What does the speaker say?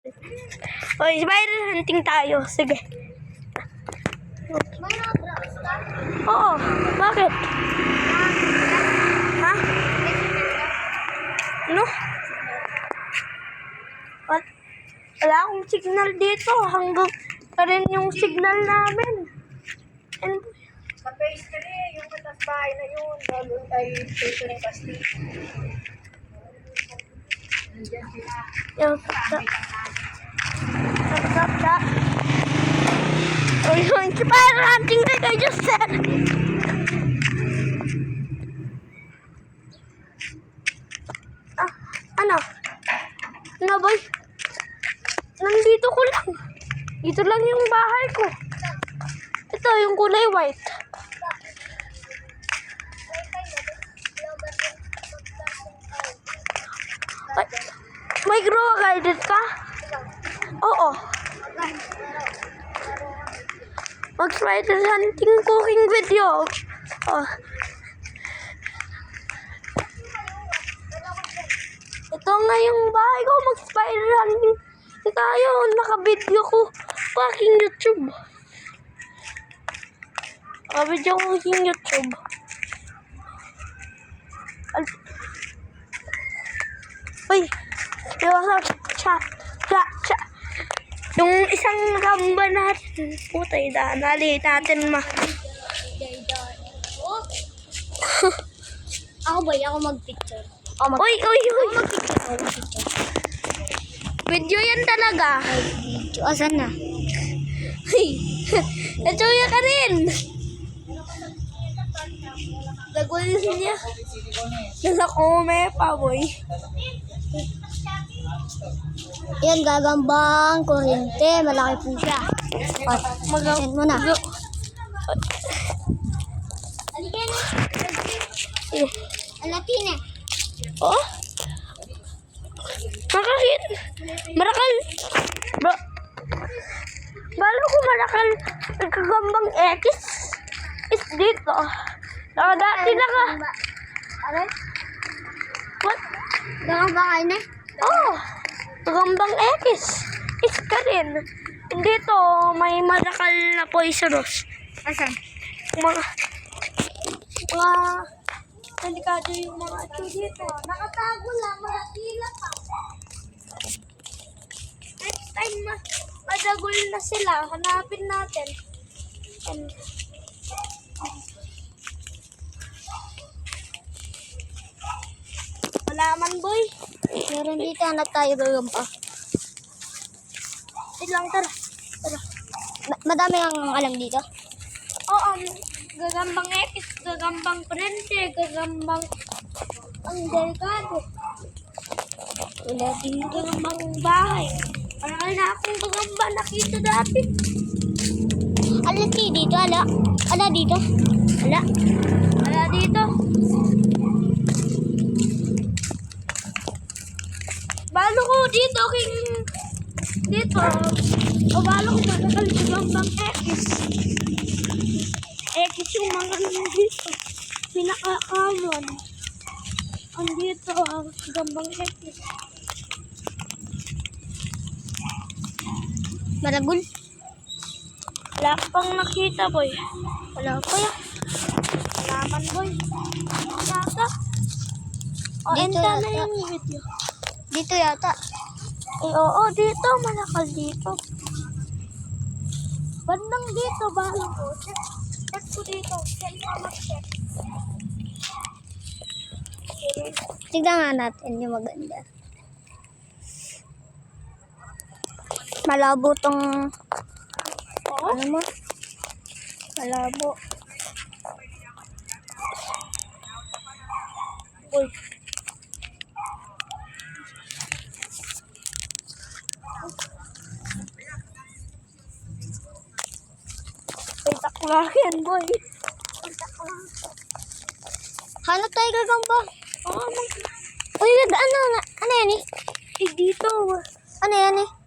Oy, spider hunting tayo. Sige. Oo, bakit? Ha? Ano? Wala akong signal dito. Hanggang pa rin yung signal namin. And, Sa phase 3, yung katas bahay na yun, doon tayo station ng Castile. Nandiyan sila. yung sa. Oy, spider hunting tayo kay Justin. Ano? Ano, boy? Nandito ko lang. Dito lang yung bahay ko. Ito, yung kulay white. Ay, may grow guided ka? Oo. Mag-spider hunting cooking video. Oh. Ito nga yung bahay ko. Mag-spider hunting tayo. Naka-video ko sa aking YouTube. Naka-video ko sa aking YouTube. Uy! Cha. Yung isang gamba natin. Putay, dali natin Ako ba? Ako mag-picture. Uy! Video yan talaga. Asan na? Uy! Natsuya ka rin! Nagulis niya. Nasa kome pa, boy. Yan, gagambang kuryente. Malaki po siya. Send mo na. Alatin eh. Oh? Marakal. Balo ko marakal. Nagkagambang X. Is dito. Dati na ka. Aray? What? Gagambang kain eh? Oh. Gagambang X. Is ka rin. Dito, may marakal na poisonous. Asan? Mga delikado yung mga ito dito. Nakatago lang. Mahatila pa. Next time, madagol na sila. Hanapin natin. Wala man, boy. Meron dito. Hanap tayo gagamba. Wait lang, tara. Madami ang alam dito. Oo, gagambang X, gagambang Prente, gagambang ang delikado. Wala din gagambang bahay. Parang na akong gagamba nakita dati. Ala dito. Ala dito. Wala dito. Balo ko dito, dito. O balo ko magkakal gagambang X. X yung mga dito. Pinaka-common. Andito ang gambang X. Maragul. Wala ka pang nakita, boy. Wala pa yan. Wala man, boy. Yata. O, Dito enta na yata. yung video. Dito yata. Oo, dito. Malakal dito. Bandang dito, balo ko. Check ko dito. Check ko mag-check. Tignan nga natin yung maganda. Malabo tong Oo. ano mo? Malabo. Boy. Ay, takla yan, boy. Hanap tayo gagamba. Oo, Uy, ano yan eh? dito. Ano yan eh?